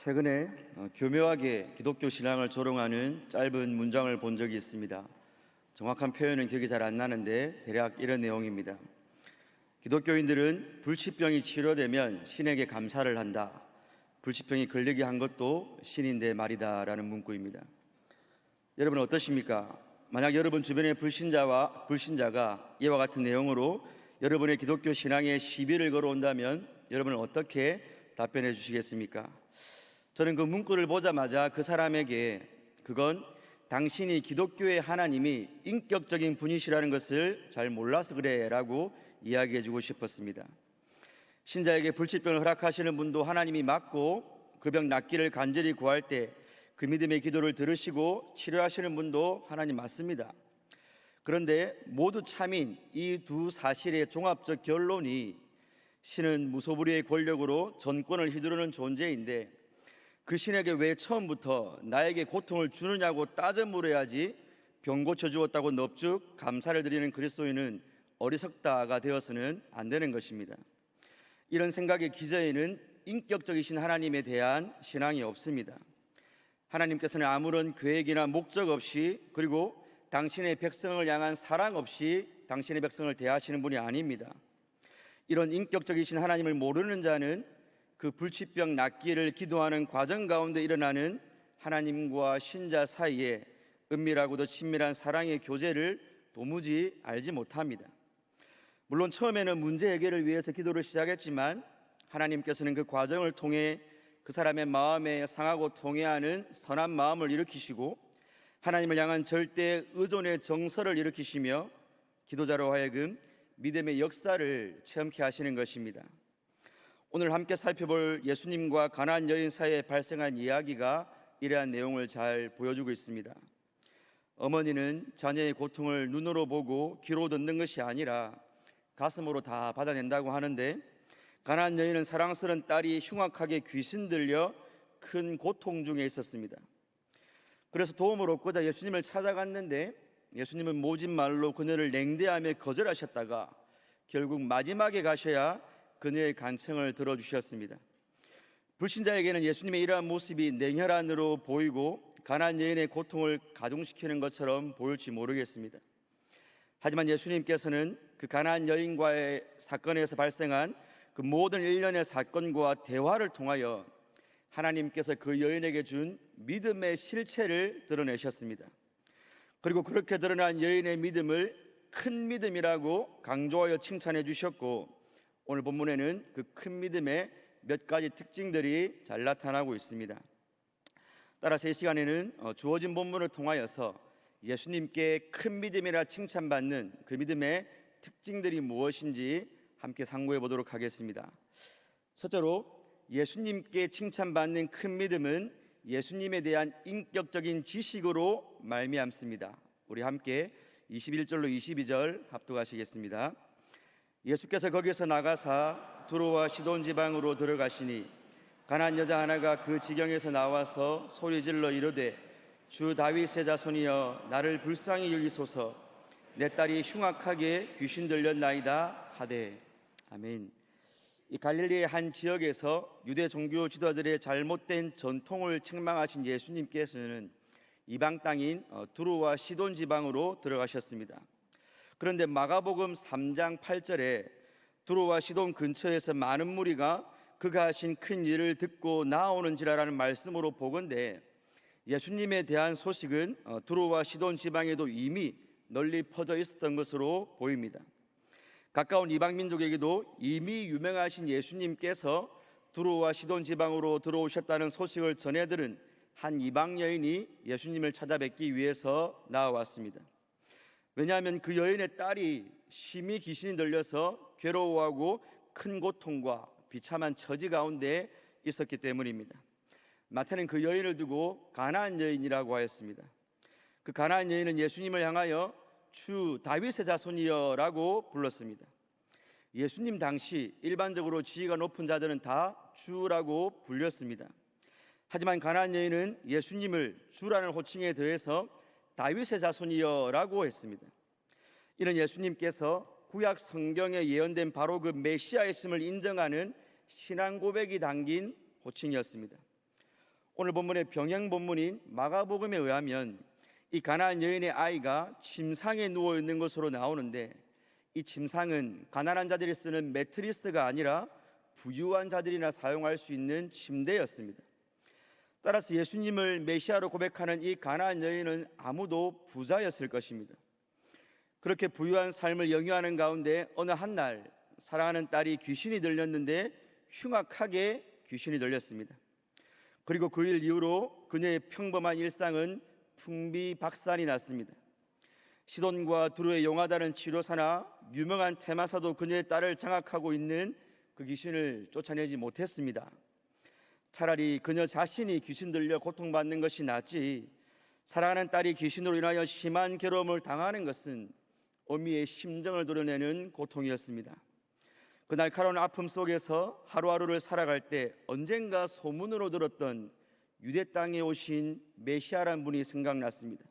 최근에 교묘하게 기독교 신앙을 조롱하는 짧은 문장을 본 적이 있습니다. 정확한 표현은 기억이 잘 안 나는데 대략 이런 내용입니다. 기독교인들은 불치병이 치료되면 신에게 감사를 한다. 불치병이 걸리게 한 것도 신인데 말이다 라는 문구입니다. 여러분 어떠십니까? 만약 여러분 주변의 불신자가 이와 같은 내용으로 여러분의 기독교 신앙에 시비를 걸어온다면 여러분은 어떻게 답변해 주시겠습니까? 저는 그 문구를 보자마자 그 사람에게 그건 당신이 기독교의 하나님이 인격적인 분이시라는 것을 잘 몰라서 그래 라고 이야기해 주고 싶었습니다. 신자에게 불치병을 허락하시는 분도 하나님이 맞고 그 병 낫기를 간절히 구할 때 그 믿음의 기도를 들으시고 치료하시는 분도 하나님 맞습니다. 그런데 모두 참인 이 두 사실의 종합적 결론이 신은 무소불위의 권력으로 전권을 휘두르는 존재인데 그 신에게 왜 처음부터 나에게 고통을 주느냐고 따져 물어야지 병 고쳐주었다고 넙죽 감사를 드리는 그리스도인은 어리석다가 되어서는 안 되는 것입니다. 이런 생각의 기저에는 인격적이신 하나님에 대한 신앙이 없습니다. 하나님께서는 아무런 계획이나 목적 없이 그리고 당신의 백성을 향한 사랑 없이 당신의 백성을 대하시는 분이 아닙니다. 이런 인격적이신 하나님을 모르는 자는 그 불치병 낫기를 기도하는 과정 가운데 일어나는 하나님과 신자 사이에 은밀하고도 친밀한 사랑의 교제를 도무지 알지 못합니다. 물론 처음에는 문제 해결을 위해서 기도를 시작했지만 하나님께서는 그 과정을 통해 그 사람의 마음에 상하고 통해하는 선한 마음을 일으키시고 하나님을 향한 절대 의존의 정서를 일으키시며 기도자로 하여금 믿음의 역사를 체험케 하시는 것입니다. 오늘 함께 살펴볼 예수님과 가나안 여인 사이에 발생한 이야기가 이러한 내용을 잘 보여주고 있습니다. 어머니는 자녀의 고통을 눈으로 보고 귀로 듣는 것이 아니라 가슴으로 다 받아낸다고 하는데 가나안 여인은 사랑스러운 딸이 흉악하게 귀신 들려 큰 고통 중에 있었습니다. 그래서 도움을 얻고자 예수님을 찾아갔는데 예수님은 모진 말로 그녀를 냉대하며 거절하셨다가 결국 마지막에 가셔야 그녀의 간청을 들어주셨습니다. 불신자에게는 예수님의 이러한 모습이 냉혈한으로 보이고 가나안 여인의 고통을 가중시키는 것처럼 보일지 모르겠습니다. 하지만 예수님께서는 그 가나안 여인과의 사건에서 발생한 그 모든 일련의 사건과 대화를 통하여 하나님께서 그 여인에게 준 믿음의 실체를 드러내셨습니다. 그리고 그렇게 드러난 여인의 믿음을 큰 믿음이라고 강조하여 칭찬해 주셨고 오늘 본문에는 그 큰 믿음의 몇 가지 특징들이 잘 나타나고 있습니다. 따라서 이 시간에는 주어진 본문을 통하여서 예수님께 큰 믿음이라 칭찬받는 그 믿음의 특징들이 무엇인지 함께 상고해 보도록 하겠습니다. 첫째로 예수님께 칭찬받는 큰 믿음은 예수님에 대한 인격적인 지식으로 말미암습니다. 우리 함께 21절로 22절 합독하시겠습니다. 예수께서 거기서 나가사 두로와 시돈 지방으로 들어가시니 가나안 여자 하나가 그 지경에서 나와서 소리질러 이르되 주 다윗의 자손이여 나를 불쌍히 여기소서 내 딸이 흉악하게 귀신 들렸나이다 하되. 아멘. 이 갈릴리의 한 지역에서 유대 종교 지도자들의 잘못된 전통을 책망하신 예수님께서는 이방 땅인 두로와 시돈 지방으로 들어가셨습니다. 그런데 마가복음 3장 8절에 두로와 시돈 근처에서 많은 무리가 그가 하신 큰 일을 듣고 나오는지라라는 말씀으로 보건대 예수님에 대한 소식은 두로와 시돈 지방에도 이미 널리 퍼져 있었던 것으로 보입니다. 가까운 이방 민족에게도 이미 유명하신 예수님께서 두로와 시돈 지방으로 들어오셨다는 소식을 전해들은 한 이방 여인이 예수님을 찾아뵙기 위해서 나와왔습니다. 왜냐하면 그 여인의 딸이 심히 귀신이 들려서 괴로워하고 큰 고통과 비참한 처지 가운데 있었기 때문입니다. 마태는 그 여인을 두고 가나안 여인이라고 하였습니다. 그 가나안 여인은 예수님을 향하여 주 다윗의 자손이여 라고 불렀습니다. 예수님 당시 일반적으로 지위가 높은 자들은 다 주라고 불렸습니다. 하지만 가나안 여인은 예수님을 주라는 호칭에 더해서 다윗의 자손이여 라고 했습니다. 이는 예수님께서 구약 성경에 예언된 바로 그 메시아이심을 인정하는 신앙 고백이 담긴 호칭이었습니다. 오늘 본문의 병행 본문인 마가복음에 의하면 이 가나안 여인의 아이가 침상에 누워 있는 것으로 나오는데, 이 침상은 가난한 자들이 쓰는 매트리스가 아니라 부유한 자들이나 사용할 수 있는 침대였습니다. 따라서 예수님을 메시아로 고백하는 이 가나안 여인은 아무도 부자였을 것입니다. 그렇게 부유한 삶을 영위하는 가운데 어느 한날 사랑하는 딸이 귀신이 들렸는데 흉악하게 귀신이 들렸습니다. 그리고 그 일 이후로 그녀의 평범한 일상은 풍비박산이 났습니다. 시돈과 두로의 용하다는 치료사나 유명한 테마사도 그녀의 딸을 장악하고 있는 그 귀신을 쫓아내지 못했습니다. 차라리 그녀 자신이 귀신 들려 고통받는 것이 낫지, 사랑하는 딸이 귀신으로 인하여 심한 괴로움을 당하는 것은 어미의 심정을 드러내는 고통이었습니다. 그 날카로운 아픔 속에서 하루하루를 살아갈 때 언젠가 소문으로 들었던 유대 땅에 오신 메시아란 분이 생각났습니다.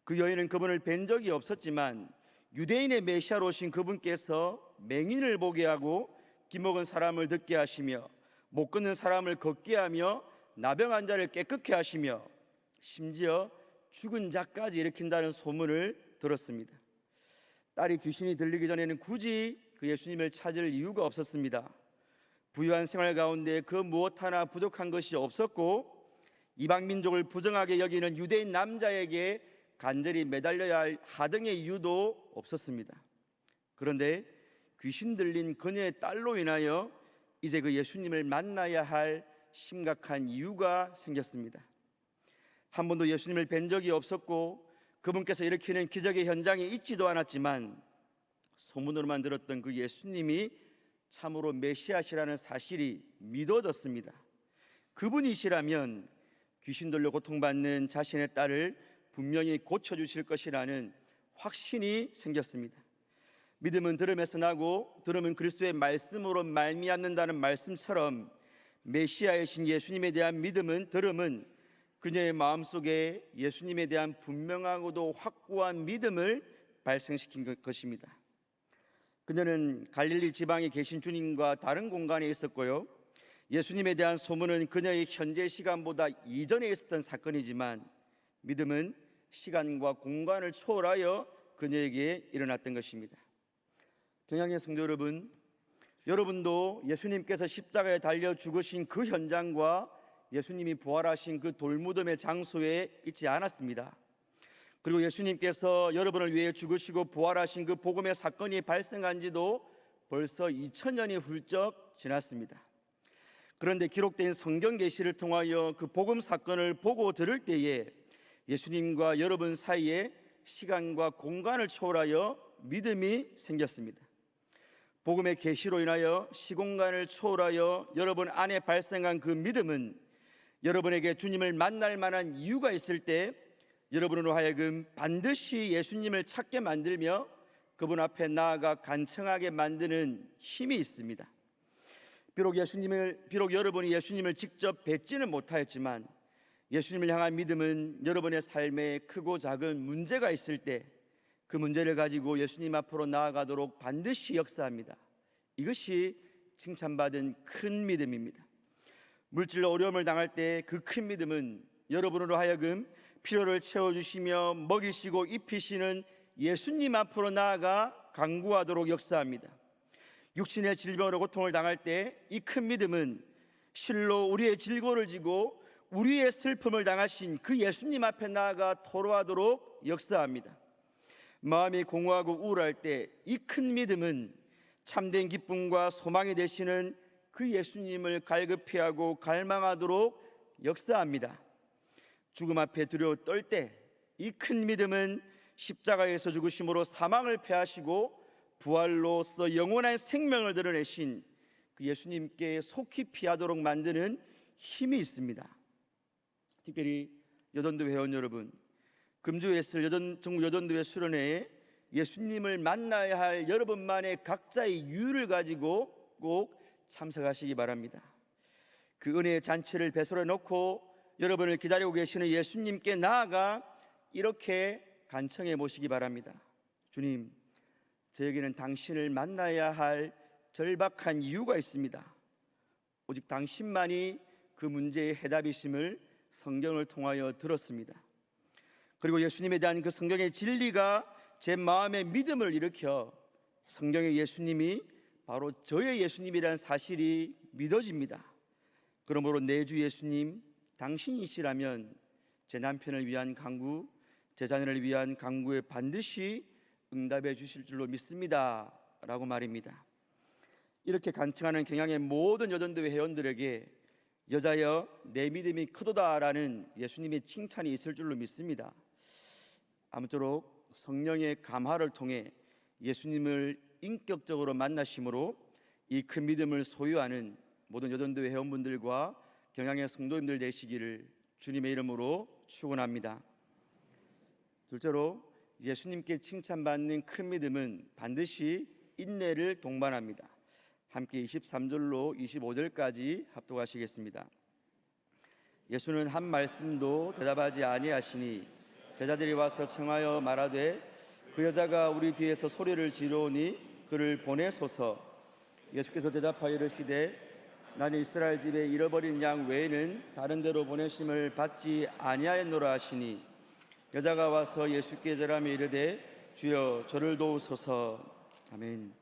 그 여인은 그분을 뵌 적이 없었지만 유대인의 메시아로 오신 그분께서 맹인을 보게 하고 기먹은 사람을 듣게 하시며 못 걷는 사람을 걷게 하며 나병 환자를 깨끗게 하시며 심지어 죽은 자까지 일으킨다는 소문을 들었습니다. 딸이 귀신이 들리기 전에는 굳이 그 예수님을 찾을 이유가 없었습니다. 부유한 생활 가운데 그 무엇 하나 부족한 것이 없었고, 이방 민족을 부정하게 여기는 유대인 남자에게 간절히 매달려야 할 하등의 이유도 없었습니다. 그런데 귀신 들린 그녀의 딸로 인하여 이제 그 예수님을 만나야 할 심각한 이유가 생겼습니다. 한 번도 예수님을 뵌 적이 없었고 그분께서 일으키는 기적의 현장에 있지도 않았지만 소문으로만 들었던 그 예수님이 참으로 메시아시라는 사실이 믿어졌습니다. 그분이시라면 귀신 들려 고통받는 자신의 딸을 분명히 고쳐주실 것이라는 확신이 생겼습니다. 믿음은 들음에서 나고 들음은 그리스도의 말씀으로 말미암는다는 말씀처럼 메시아이신 예수님에 대한 믿음은, 들음은 그녀의 마음속에 예수님에 대한 분명하고도 확고한 믿음을 발생시킨 것입니다. 그녀는 갈릴리 지방에 계신 주님과 다른 공간에 있었고요, 예수님에 대한 소문은 그녀의 현재 시간보다 이전에 있었던 사건이지만 믿음은 시간과 공간을 초월하여 그녀에게 일어났던 것입니다. 경양의 성도 여러분, 여러분도 예수님께서 십자가에 달려 죽으신 그 현장과 예수님이 부활하신 그 돌무덤의 장소에 있지 않았습니다. 그리고 예수님께서 여러분을 위해 죽으시고 부활하신 그 복음의 사건이 발생한 지도 벌써 2000년이 훌쩍 지났습니다. 그런데 기록된 성경 계시를 통하여 그 복음 사건을 보고 들을 때에 예수님과 여러분 사이에 시간과 공간을 초월하여 믿음이 생겼습니다. 복음의 계시로 인하여 시공간을 초월하여 여러분 안에 발생한 그 믿음은 여러분에게 주님을 만날 만한 이유가 있을 때 여러분으로 하여금 반드시 예수님을 찾게 만들며 그분 앞에 나아가 간청하게 만드는 힘이 있습니다. 비록 여러분이 예수님을 직접 뵙지는 못하였지만 예수님을 향한 믿음은 여러분의 삶에 크고 작은 문제가 있을 때 그 문제를 가지고 예수님 앞으로 나아가도록 반드시 역사합니다. 이것이 칭찬받은 큰 믿음입니다. 물질로 어려움을 당할 때 그 큰 믿음은 여러분으로 하여금 필요를 채워주시며 먹이시고 입히시는 예수님 앞으로 나아가 간구하도록 역사합니다. 육신의 질병으로 고통을 당할 때 이 큰 믿음은 실로 우리의 질고를 지고 우리의 슬픔을 당하신 그 예수님 앞에 나아가 토로하도록 역사합니다. 마음이 공허하고 우울할 때 이 큰 믿음은 참된 기쁨과 소망이 되시는 그 예수님을 갈급히 하고 갈망하도록 역사합니다. 죽음 앞에 두려워 떨 때 이 큰 믿음은 십자가에서 죽으심으로 사망을 패하시고 부활로서 영원한 생명을 드러내신 그 예수님께 속히 피하도록 만드는 힘이 있습니다. 특별히 여전도 회원 여러분, 금주에 있을 전국 여전도회 수련회에 예수님을 만나야 할 여러분만의 각자의 이유를 가지고 꼭 참석하시기 바랍니다. 그 은혜의 잔치를 배설해 놓고 여러분을 기다리고 계시는 예수님께 나아가 이렇게 간청해 모시기 바랍니다. 주님, 저에게는 당신을 만나야 할 절박한 이유가 있습니다. 오직 당신만이 그 문제의 해답이심을 성경을 통하여 들었습니다. 그리고 예수님에 대한 그 성경의 진리가 제 마음에 믿음을 일으켜 성경의 예수님이 바로 저의 예수님이라는 사실이 믿어집니다. 그러므로 내 주 예수님 당신이시라면 제 남편을 위한 간구, 제 자녀를 위한 간구에 반드시 응답해 주실 줄로 믿습니다 라고 말입니다. 이렇게 간청하는 경향의 모든 여전도회 회원들에게 여자여 내 믿음이 크도다라는 예수님의 칭찬이 있을 줄로 믿습니다. 아무쪼록 성령의 감화를 통해 예수님을 인격적으로 만나심으로 이 큰 믿음을 소유하는 모든 여전도회 회원분들과 경향의 성도님들 되시기를 주님의 이름으로 축원합니다. 둘째로 예수님께 칭찬받는 큰 믿음은 반드시 인내를 동반합니다. 함께 23절로 25절까지 합독하시겠습니다. 예수는 한 말씀도 대답하지 아니하시니 제자들이 와서 청하여 말하되 그 여자가 우리 뒤에서 소리를 지르오니 그를 보내소서. 예수께서 대답하여 이르시되 나는 이스라엘 집에 잃어버린 양 외에는 다른 데로 보내심을 받지 아니하였노라 하시니 여자가 와서 예수께 절하며 이르되 주여 저를 도우소서. 아멘.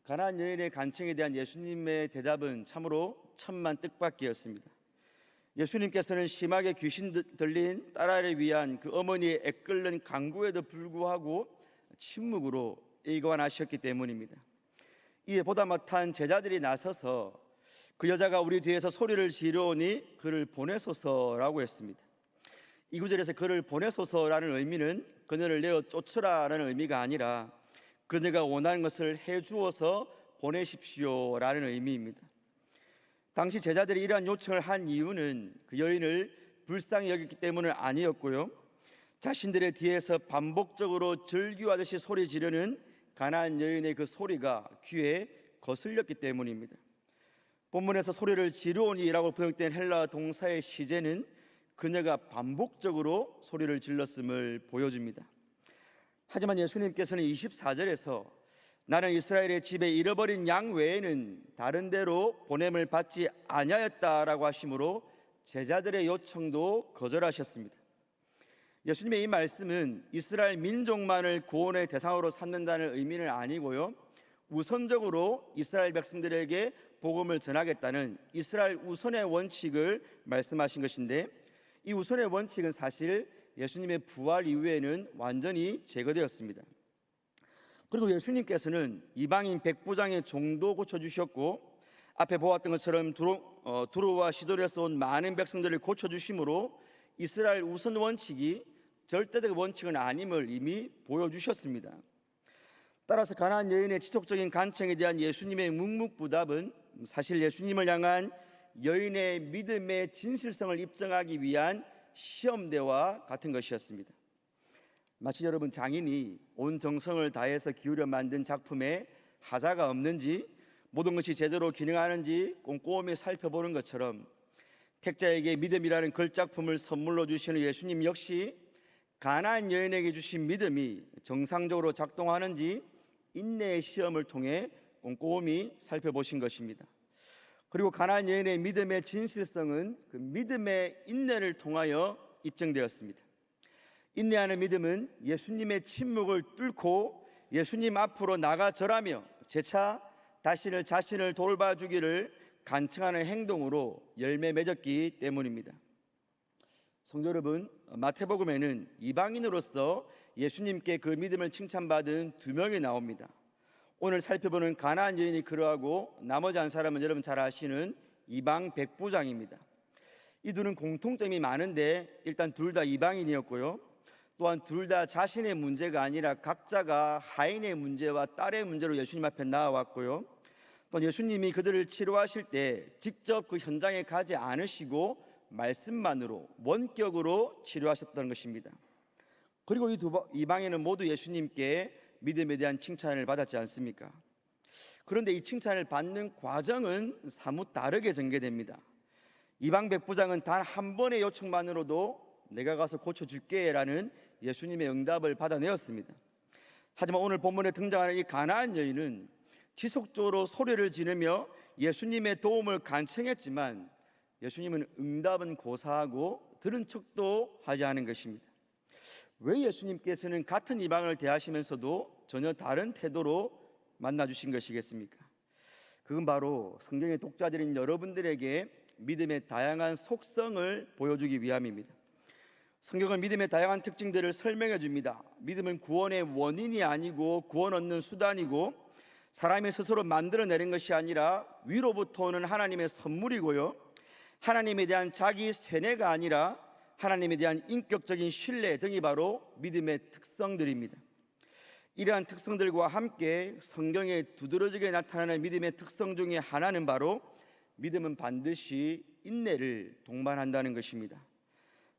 가나안 여인의 간청에 대한 예수님의 대답은 참으로 천만 뜻밖이었습니다. 예수님께서는 심하게 귀신 들린 딸아이를 위한 그 어머니의 애끓는 간구에도 불구하고 침묵으로 일관하셨기 때문입니다. 이에 보다 못한 제자들이 나서서 그 여자가 우리 뒤에서 소리를 지르오니 그를 보내소서라고 했습니다. 이 구절에서 그를 보내소서라는 의미는 그녀를 내어 쫓으라라는 의미가 아니라 그녀가 원하는 것을 해주어서 보내십시오라는 의미입니다. 당시 제자들이 이러한 요청을 한 이유는 그 여인을 불쌍히 여겼기 때문은 아니었고요, 자신들의 뒤에서 반복적으로 절규하듯이 소리 지르는 가나안 여인의 그 소리가 귀에 거슬렸기 때문입니다. 본문에서 소리를 지르오니라고 번역된 헬라 동사의 시제는 그녀가 반복적으로 소리를 질렀음을 보여줍니다. 하지만 예수님께서는 24절에서 나는 이스라엘의 집에 잃어버린 양 외에는 다른 데로 보냄을 받지 아니하였다라고 하심으로 제자들의 요청도 거절하셨습니다. 예수님의 이 말씀은 이스라엘 민족만을 구원의 대상으로 삼는다는 의미는 아니고요, 우선적으로 이스라엘 백성들에게 복음을 전하겠다는 이스라엘 우선의 원칙을 말씀하신 것인데, 이 우선의 원칙은 사실 예수님의 부활 이후에는 완전히 제거되었습니다. 그리고 예수님께서는 이방인 백부장의 종도 고쳐주셨고, 앞에 보았던 것처럼 두로와 시도리에서 온 많은 백성들을 고쳐주심으로 이스라엘 우선 원칙이 절대적 원칙은 아님을 이미 보여주셨습니다. 따라서 가나안 여인의 지속적인 간청에 대한 예수님의 묵묵부답은 사실 예수님을 향한 여인의 믿음의 진실성을 입증하기 위한 시험대와 같은 것이었습니다. 마치 여러분 장인이 온 정성을 다해서 기울여 만든 작품에 하자가 없는지, 모든 것이 제대로 기능하는지 꼼꼼히 살펴보는 것처럼 택자에게 믿음이라는 걸작품을 선물로 주시는 예수님 역시 가나안 여인에게 주신 믿음이 정상적으로 작동하는지 인내의 시험을 통해 꼼꼼히 살펴보신 것입니다. 그리고 가나안 여인의 믿음의 진실성은 그 믿음의 인내를 통하여 입증되었습니다. 인내하는 믿음은 예수님의 침묵을 뚫고 예수님 앞으로 나가 절하며 재차 자신을 돌봐주기를 간청하는 행동으로 열매 맺었기 때문입니다. 성도 여러분, 마태복음에는 이방인으로서 예수님께 그 믿음을 칭찬받은 두 명이 나옵니다. 오늘 살펴보는 가나안 여인이 그러하고 나머지 한 사람은 여러분 잘 아시는 이방 백부장입니다. 이 둘은 공통점이 많은데 일단 둘 다 이방인이었고요, 또한 둘 다 자신의 문제가 아니라 각자가 하인의 문제와 딸의 문제로 예수님 앞에 나와왔고요, 또 예수님이 그들을 치료하실 때 직접 그 현장에 가지 않으시고 말씀만으로 원격으로 치료하셨던 것입니다. 그리고 이 두 이방인은 모두 예수님께 믿음에 대한 칭찬을 받았지 않습니까? 그런데 이 칭찬을 받는 과정은 사뭇 다르게 전개됩니다. 이방 백부장은 단 한 번의 요청만으로도 내가 가서 고쳐줄게 라는 예수님의 응답을 받아내었습니다. 하지만 오늘 본문에 등장하는 이 가나안 여인은 지속적으로 소리를 지르며 예수님의 도움을 간청했지만 예수님은 응답은 고사하고 들은 척도 하지 않은 것입니다. 왜 예수님께서는 같은 이방을 대하시면서도 전혀 다른 태도로 만나주신 것이겠습니까? 그건 바로 성경의 독자들인 여러분들에게 믿음의 다양한 속성을 보여주기 위함입니다. 성경은 믿음의 다양한 특징들을 설명해 줍니다. 믿음은 구원의 원인이 아니고 구원 얻는 수단이고 사람이 스스로 만들어내는 것이 아니라 위로부터 오는 하나님의 선물이고요, 하나님에 대한 자기 세뇌가 아니라 하나님에 대한 인격적인 신뢰 등이 바로 믿음의 특성들입니다. 이러한 특성들과 함께 성경에 두드러지게 나타나는 믿음의 특성 중에 하나는 바로 믿음은 반드시 인내를 동반한다는 것입니다.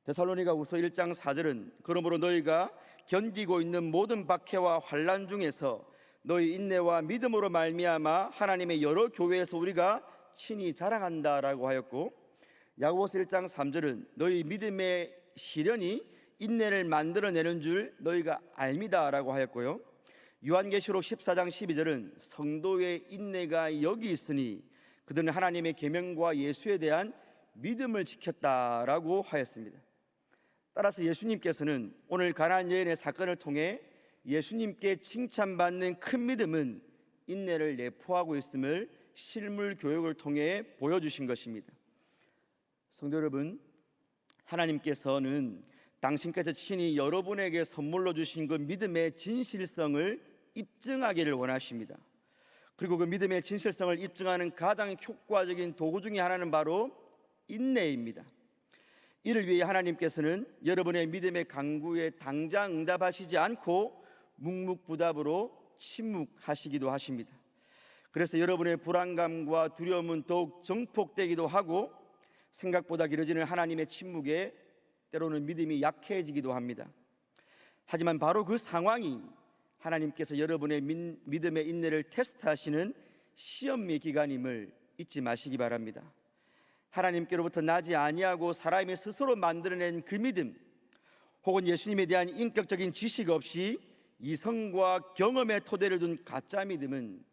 데살로니가후서 1장 4절은 그러므로 너희가 견디고 있는 모든 박해와 환난 중에서 너희 인내와 믿음으로 말미암아 하나님의 여러 교회에서 우리가 친히 자랑한다라고 하였고, 야고보서 1장 3절은 너희 믿음의 시련이 인내를 만들어내는 줄 너희가 알미다라고 하였고요, 요한계시록 14장 12절은 성도의 인내가 여기 있으니 그들은 하나님의 계명과 예수에 대한 믿음을 지켰다라고 하였습니다. 따라서 예수님께서는 오늘 가나안 여인의 사건을 통해 예수님께 칭찬받는 큰 믿음은 인내를 내포하고 있음을 실물 교육을 통해 보여주신 것입니다. 성도 여러분, 하나님께서는 당신께서 친히 여러분에게 선물로 주신 그 믿음의 진실성을 입증하기를 원하십니다. 그리고 그 믿음의 진실성을 입증하는 가장 효과적인 도구 중에 하나는 바로 인내입니다. 이를 위해 하나님께서는 여러분의 믿음의 간구에 당장 응답하시지 않고 묵묵부답으로 침묵하시기도 하십니다. 그래서 여러분의 불안감과 두려움은 더욱 증폭되기도 하고 생각보다 길어지는 하나님의 침묵에 때로는 믿음이 약해지기도 합니다. 하지만 바로 그 상황이 하나님께서 여러분의 믿음의 인내를 테스트하시는 시험의 기간임을 잊지 마시기 바랍니다. 하나님께로부터 나지 아니하고 사람이 스스로 만들어낸 그 믿음, 혹은 예수님에 대한 인격적인 지식 없이 이성과 경험의 토대를 둔 가짜 믿음은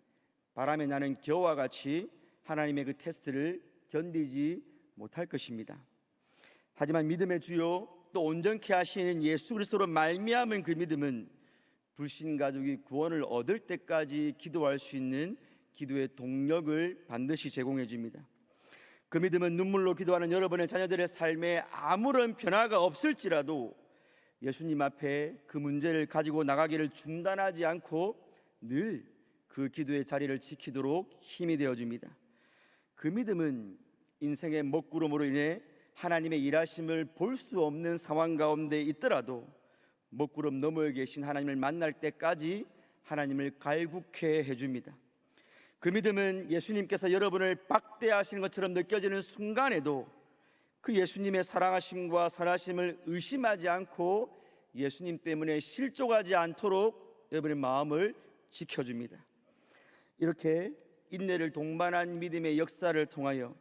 바람에 나는 겨와 같이 하나님의 그 테스트를 견디지 못할 것입니다. 하지만 믿음의 주요 또 온전케 하시는 예수 그리스도로 말미암은 그 믿음은 불신 가족이 구원을 얻을 때까지 기도할 수 있는 기도의 동력을 반드시 제공해 줍니다. 그 믿음은 눈물로 기도하는 여러분의 자녀들의 삶에 아무런 변화가 없을지라도 예수님 앞에 그 문제를 가지고 나가기를 중단하지 않고 늘 그 기도의 자리를 지키도록 힘이 되어줍니다. 그 믿음은 인생의 먹구름으로 인해 하나님의 일하심을 볼 수 없는 상황 가운데 있더라도 먹구름 너머에 계신 하나님을 만날 때까지 하나님을 갈구케 해줍니다. 그 믿음은 예수님께서 여러분을 박대하시는 것처럼 느껴지는 순간에도 그 예수님의 사랑하심과 선하심을 의심하지 않고 예수님 때문에 실족하지 않도록 여러분의 마음을 지켜줍니다. 이렇게 인내를 동반한 믿음의 역사를 통하여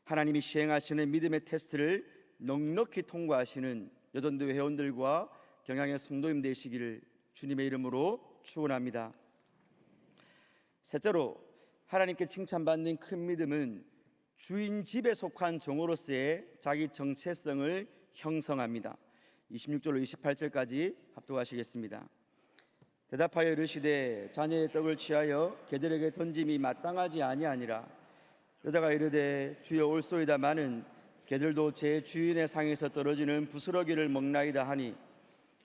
하나님이 시행하시는 믿음의 테스트를 넉넉히 통과하시는 여전도회 회원들과 경양의 성도님 되시기를 주님의 이름으로 축원합니다. 셋째로, 하나님께 칭찬받는 큰 믿음은 주인 집에 속한 종으로서의 자기 정체성을 형성합니다. 26절로 28절까지 합독하시겠습니다. 대답하여 이르시되 자녀의 떡을 취하여 개들에게 던짐이 마땅하지 아니하니라. 여자가 이르되 주여 올소이다마는 개들도 제 주인의 상에서 떨어지는 부스러기를 먹나이다 하니,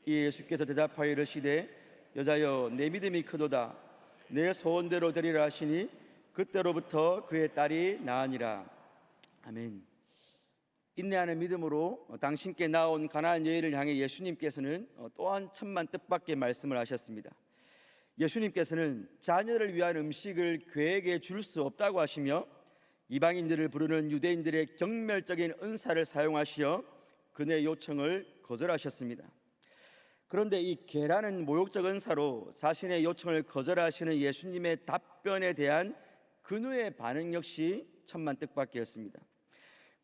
이에 예수께서 대답하여 이르시되 여자여 내 믿음이 크도다. 내 소원대로 되리라 하시니 그때로부터 그의 딸이 나으니라. 아멘. 인내하는 믿음으로 당신께 나온 가나안 여인을 향해 예수님께서는 또한 천만 뜻밖의 말씀을 하셨습니다. 예수님께서는 자녀를 위한 음식을 그에게 줄 수 없다고 하시며 이방인들을 부르는 유대인들의 경멸적인 은사를 사용하시어 그의 요청을 거절하셨습니다. 그런데 이 개라는 모욕적 은사로 자신의 요청을 거절하시는 예수님의 답변에 대한 그누의 반응 역시 천만 뜻밖이었습니다.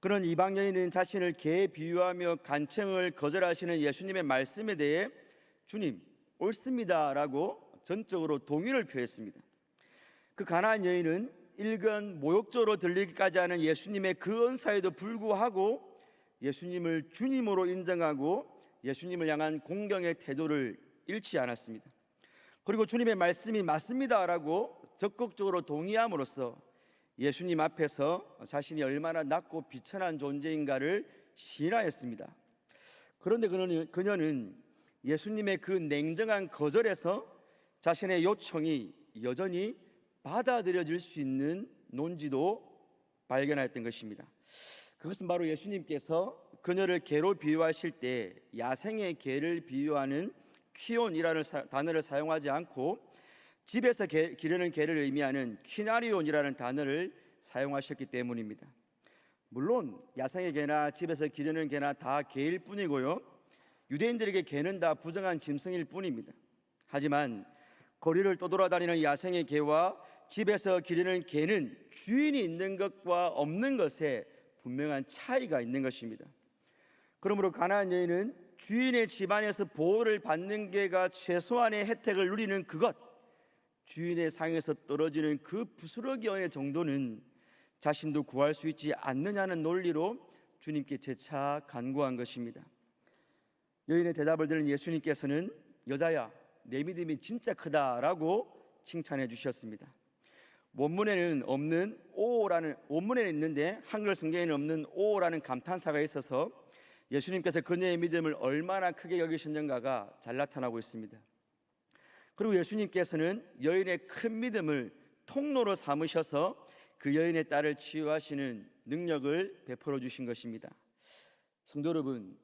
그런 이방 여인은 자신을 개에 비유하며 간청을 거절하시는 예수님의 말씀에 대해 주님 옳습니다라고 전적으로 동의를 표했습니다. 그 가나안 여인은 일견 모욕적으로 들리기까지 하는 예수님의 그 은사에도 불구하고 예수님을 주님으로 인정하고 예수님을 향한 공경의 태도를 잃지 않았습니다. 그리고 주님의 말씀이 맞습니다라고 적극적으로 동의함으로써 예수님 앞에서 자신이 얼마나 낮고 비천한 존재인가를 시인하였습니다. 그런데 그녀는 예수님의 그 냉정한 거절에서 자신의 요청이 여전히 받아들여질 수 있는 논지도 발견하였던 것입니다. 그것은 바로 예수님께서 그녀를 개로 비유하실 때 야생의 개를 비유하는 퀴온이라는 단어를 사용하지 않고 집에서 기르는 개를 의미하는 퀴나리온이라는 단어를 사용하셨기 때문입니다. 물론 야생의 개나 집에서 기르는 개나 다 개일 뿐이고요, 유대인들에게 개는 다 부정한 짐승일 뿐입니다. 하지만 거리를 떠돌아다니는 야생의 개와 집에서 기르는 개는 주인이 있는 것과 없는 것에 분명한 차이가 있는 것입니다. 그러므로 가나안 여인은 주인의 집안에서 보호를 받는 게가 최소한의 혜택을 누리는 그것, 주인의 상에서 떨어지는 그 부스러기 어의 정도는 자신도 구할 수 있지 않느냐는 논리로 주님께 재차 간구한 것입니다. 여인의 대답을 들은 예수님께서는 여자야, 내 믿음이 진짜 크다라고 칭찬해 주셨습니다. 원문에는 있는데 한글 성경에는 없는 오라는 감탄사가 있어서 예수님께서 그녀의 믿음을 얼마나 크게 여기셨는가가 잘 나타나고 있습니다. 그리고 예수님께서는 여인의 큰 믿음을 통로로 삼으셔서 그 여인의 딸을 치유하시는 능력을 베풀어 주신 것입니다. 성도 여러분,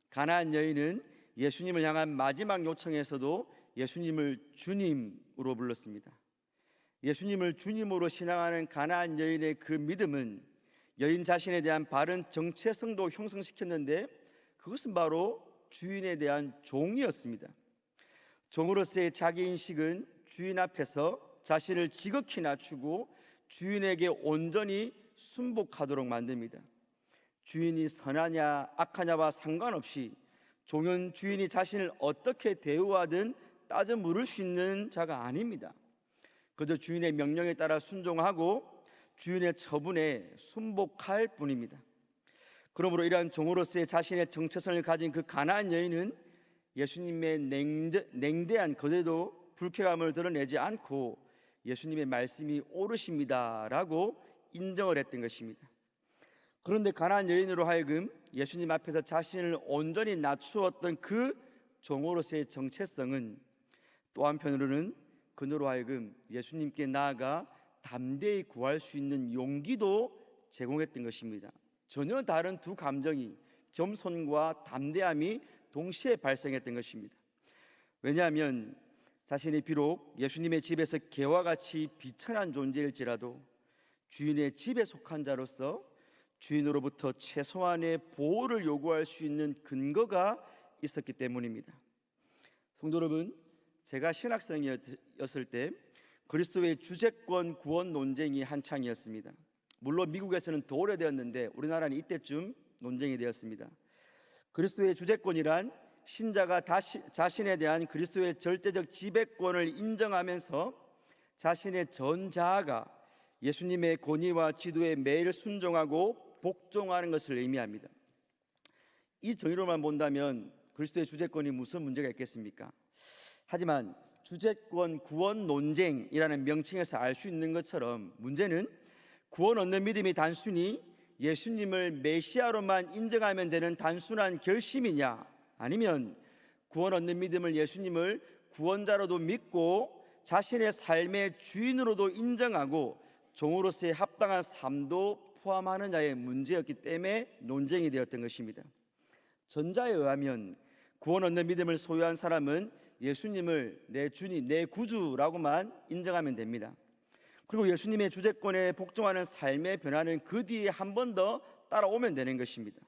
가나안 여인은 예수님을 향한 마지막 요청에서도 예수님을 주님으로 불렀습니다. 예수님을 주님으로 신앙하는 가나안 여인의 그 믿음은 여인 자신에 대한 바른 정체성도 형성시켰는데 그것은 바로 주인에 대한 종이었습니다. 종으로서의 자기인식은 주인 앞에서 자신을 지극히 낮추고 주인에게 온전히 순복하도록 만듭니다. 주인이 선하냐 악하냐와 상관없이 종은 주인이 자신을 어떻게 대우하든 따져 물을 수 있는 자가 아닙니다. 그저 주인의 명령에 따라 순종하고 주인의 처분에 순복할 뿐입니다. 그러므로 이러한 종으로서의 자신의 정체성을 가진 그 가나안 여인은 예수님의 냉대한 거절에도 불쾌감을 드러내지 않고 예수님의 말씀이 옳으십니다라고 인정을 했던 것입니다. 그런데 가나안 여인으로 하여금 예수님 앞에서 자신을 온전히 낮추었던 그 종으로서의 정체성은 또 한편으로는 그녀로 하여금 예수님께 나아가 담대히 구할 수 있는 용기도 제공했던 것입니다. 전혀 다른 두 감정이, 겸손과 담대함이 동시에 발생했던 것입니다. 왜냐하면 자신이 비록 예수님의 집에서 개와 같이 비천한 존재일지라도 주인의 집에 속한 자로서 주인으로부터 최소한의 보호를 요구할 수 있는 근거가 있었기 때문입니다. 성도 여러분, 제가 신학생이었을 때 그리스도의 주재권 구원 논쟁이 한창이었습니다. 물론 미국에서는 더 오래되었는데 우리나라는 이때쯤 논쟁이 되었습니다. 그리스도의 주재권이란 신자가 자신에 대한 그리스도의 절대적 지배권을 인정하면서 자신의 전 자아가 예수님의 권위와 지도에 매일 순종하고 복종하는 것을 의미합니다. 이 정의로만 본다면 그리스도의 주재권이 무슨 문제가 있겠습니까? 하지만 주재권 구원 논쟁이라는 명칭에서 알 수 있는 것처럼 문제는 구원 얻는 믿음이 단순히 예수님을 메시아로만 인정하면 되는 단순한 결심이냐, 아니면 구원 얻는 믿음을 예수님을 구원자로도 믿고 자신의 삶의 주인으로도 인정하고 종으로서의 합당한 삶도 포함하느냐의 문제였기 때문에 논쟁이 되었던 것입니다. 전자에 의하면 구원 얻는 믿음을 소유한 사람은 예수님을 내 주님, 내 구주라고만 인정하면 됩니다. 그리고 예수님의 주재권에 복종하는 삶의 변화는 그 뒤에 한 번 더 따라오면 되는 것입니다.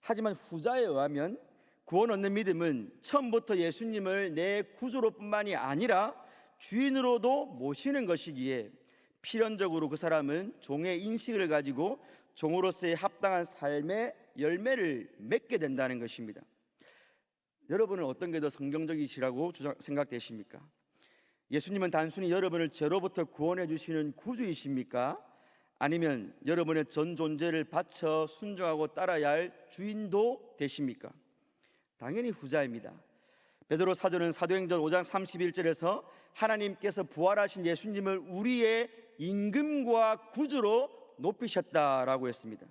하지만 후자에 의하면 구원 얻는 믿음은 처음부터 예수님을 내 구주로뿐만이 아니라 주인으로도 모시는 것이기에 필연적으로 그 사람은 종의 인식을 가지고 종으로서의 합당한 삶의 열매를 맺게 된다는 것입니다. 여러분은 어떤 게 더 성경적이시라고 생각되십니까? 예수님은 단순히 여러분을 죄로부터 구원해 주시는 구주이십니까? 아니면 여러분의 전 존재를 바쳐 순종하고 따라야 할 주인도 되십니까? 당연히 후자입니다. 베드로 사도는 사도행전 5장 31절에서 하나님께서 부활하신 예수님을 우리의 임금과 구주로 높이셨다라고 했습니다.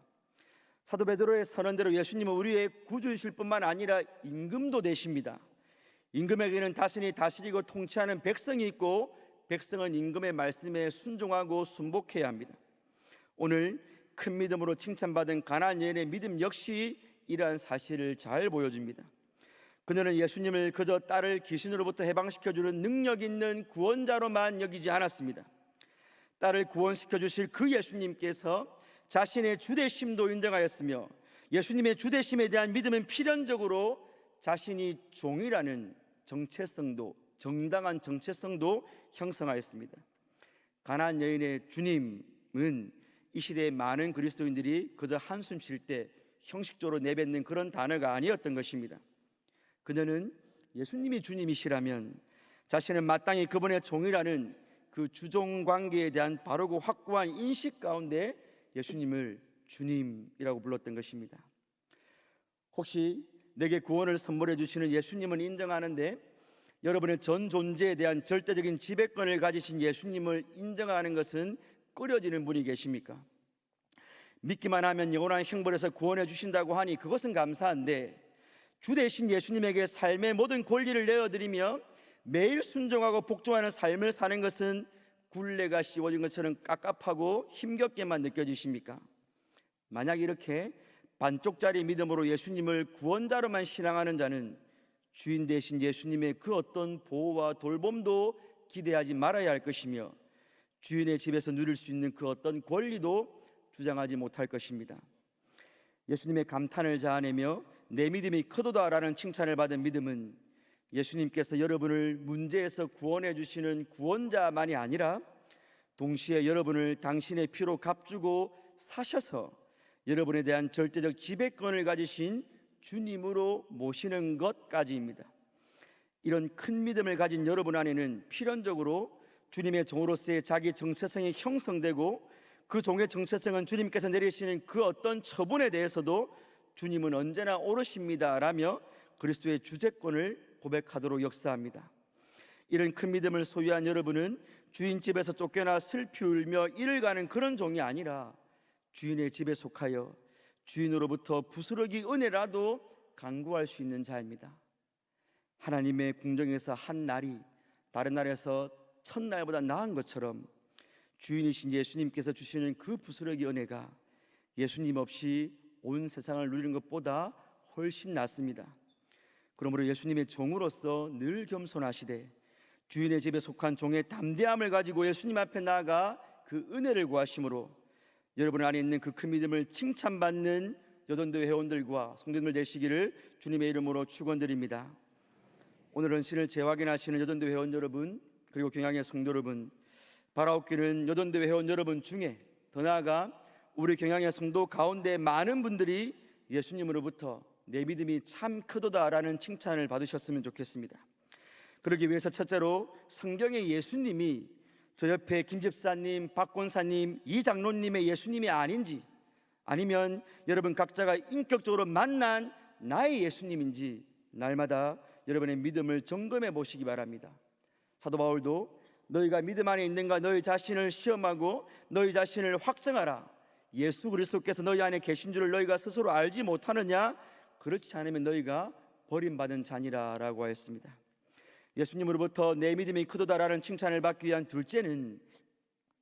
사도 베드로의 선언대로 예수님은 우리의 구주이실 뿐만 아니라 임금도 되십니다. 임금에게는 자신이 다스리고 통치하는 백성이 있고 백성은 임금의 말씀에 순종하고 순복해야 합니다. 오늘 큰 믿음으로 칭찬받은 가나안 여인의 믿음 역시 이러한 사실을 잘 보여줍니다. 그녀는 예수님을 그저 딸을 귀신으로부터 해방시켜주는 능력 있는 구원자로만 여기지 않았습니다. 딸을 구원시켜 주실 그 예수님께서 자신의 주되심도 인정하였으며 예수님의 주되심에 대한 믿음은 필연적으로 자신이 종이라는 정체성도, 정당한 정체성도 형성하였습니다. 가나안 여인의 주님은 이 시대의 많은 그리스도인들이 그저 한숨 쉴 때 형식적으로 내뱉는 그런 단어가 아니었던 것입니다. 그녀는 예수님이 주님이시라면 자신은 마땅히 그분의 종이라는 그 주종 관계에 대한 바르고 확고한 인식 가운데 예수님을 주님이라고 불렀던 것입니다. 혹시 내게 구원을 선물해 주시는 예수님은 인정하는데 여러분의 전 존재에 대한 절대적인 지배권을 가지신 예수님을 인정하는 것은 꺼려지는 분이 계십니까? 믿기만 하면 영원한 형벌에서 구원해 주신다고 하니 그것은 감사한데 주 대신 예수님에게 삶의 모든 권리를 내어드리며 매일 순종하고 복종하는 삶을 사는 것은 굴레가 씌워진 것처럼 깝깝하고 힘겹게만 느껴지십니까? 만약 이렇게 반쪽짜리 믿음으로 예수님을 구원자로만 신앙하는 자는 주인 대신 예수님의 그 어떤 보호와 돌봄도 기대하지 말아야 할 것이며 주인의 집에서 누릴 수 있는 그 어떤 권리도 주장하지 못할 것입니다. 예수님의 감탄을 자아내며 내 믿음이 크도다라는 칭찬을 받은 믿음은 예수님께서 여러분을 문제에서 구원해 주시는 구원자만이 아니라 동시에 여러분을 당신의 피로 값주고 사셔서 여러분에 대한 절대적 지배권을 가지신 주님으로 모시는 것까지입니다. 이런 큰 믿음을 가진 여러분 안에는 필연적으로 주님의 종으로서의 자기 정체성이 형성되고 그 종의 정체성은 주님께서 내리시는 그 어떤 처분에 대해서도 주님은 언제나 옳으십니다 라며 그리스도의 주재권을 고백하도록 역사합니다. 이런 큰 믿음을 소유한 여러분은 주인 집에서 쫓겨나 슬피 울며 이를 가는 그런 종이 아니라 주인의 집에 속하여 주인으로부터 부스러기 은혜라도 간구할 수 있는 자입니다. 하나님의 궁정에서 한 날이 다른 날에서 첫날보다 나은 것처럼 주인이신 예수님께서 주시는 그 부스러기 은혜가 예수님 없이 온 세상을 누리는 것보다 훨씬 낫습니다. 그러므로 예수님의 종으로서 늘 겸손하시되 주인의 집에 속한 종의 담대함을 가지고 예수님 앞에 나아가 그 은혜를 구하심으로 여러분 안에 있는 그 큰 믿음을 칭찬받는 여전도회 회원들과 성도님들 되시기를 주님의 이름으로 축원드립니다. 오늘은 신을 재확인하시는 여전도회 회원 여러분 그리고 경양의 성도 여러분, 바라옵기는 여전도회 회원 여러분 중에 더 나아가 우리 경양의 성도 가운데 많은 분들이 예수님으로부터 내 믿음이 참 크도다라는 칭찬을 받으셨으면 좋겠습니다. 그러기 위해서 첫째로 성경의 예수님이 저 옆에 김 집사님, 박 권사님, 이 장로님의 예수님이 아닌지 아니면 여러분 각자가 인격적으로 만난 나의 예수님인지 날마다 여러분의 믿음을 점검해 보시기 바랍니다. 사도 바울도 너희가 믿음 안에 있는가 너희 자신을 시험하고 너희 자신을 확정하라. 예수 그리스도께서 너희 안에 계신 줄을 너희가 스스로 알지 못하느냐? 그렇지 않으면 너희가 버림받은 자니라 라고 하였습니다. 예수님으로부터 내 믿음이 크도다라는 칭찬을 받기 위한 둘째는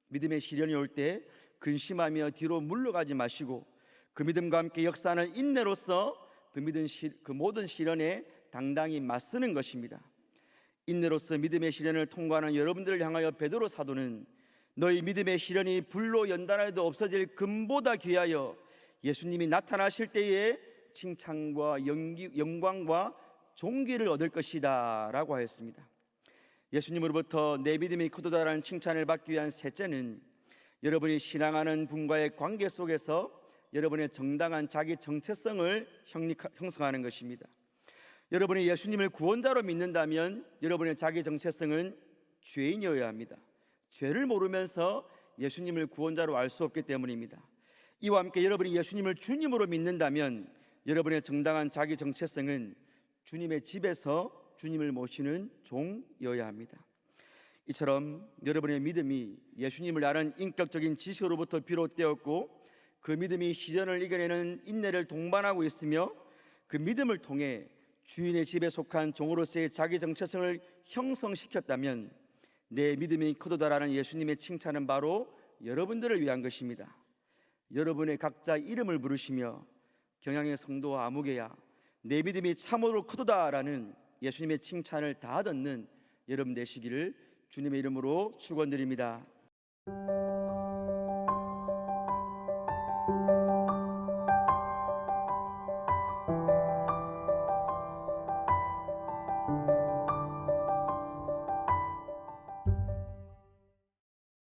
믿음의 시련이 올 때 근심하며 뒤로 물러가지 마시고 그 믿음과 함께 역사하는 인내로서 그 모든 시련에 당당히 맞서는 것입니다. 인내로서 믿음의 시련을 통과하는 여러분들을 향하여 베드로 사도는 너희 믿음의 시련이 불로 연단하여도 없어질 금보다 귀하여 예수님이 나타나실 때에 칭찬과 영광과 존귀를 얻을 것이다 라고 하였습니다. 예수님으로부터 내 믿음이 크도다라는 칭찬을 받기 위한 셋째는 여러분이 신앙하는 분과의 관계 속에서 여러분의 정당한 자기 정체성을 형성하는 것입니다. 여러분이 예수님을 구원자로 믿는다면 여러분의 자기 정체성은 죄인이어야 합니다. 죄를 모르면서 예수님을 구원자로 알 수 없기 때문입니다. 이와 함께 여러분이 예수님을 주님으로 믿는다면 여러분의 정당한 자기 정체성은 주님의 집에서 주님을 모시는 종이어야 합니다. 이처럼 여러분의 믿음이 예수님을 아는 인격적인 지식으로부터 비롯되었고, 그 믿음이 시련을 이겨내는 인내를 동반하고 있으며, 그 믿음을 통해 주인의 집에 속한 종으로서의 자기 정체성을 형성시켰다면 내 믿음이 크도다라는 예수님의 칭찬은 바로 여러분들을 위한 것입니다. 여러분의 각자 이름을 부르시며 경양의 성도 아무개야 내 믿음이 참으로 크도다라는 예수님의 칭찬을 다 듣는 여러분 되시기를 주님의 이름으로 축원드립니다.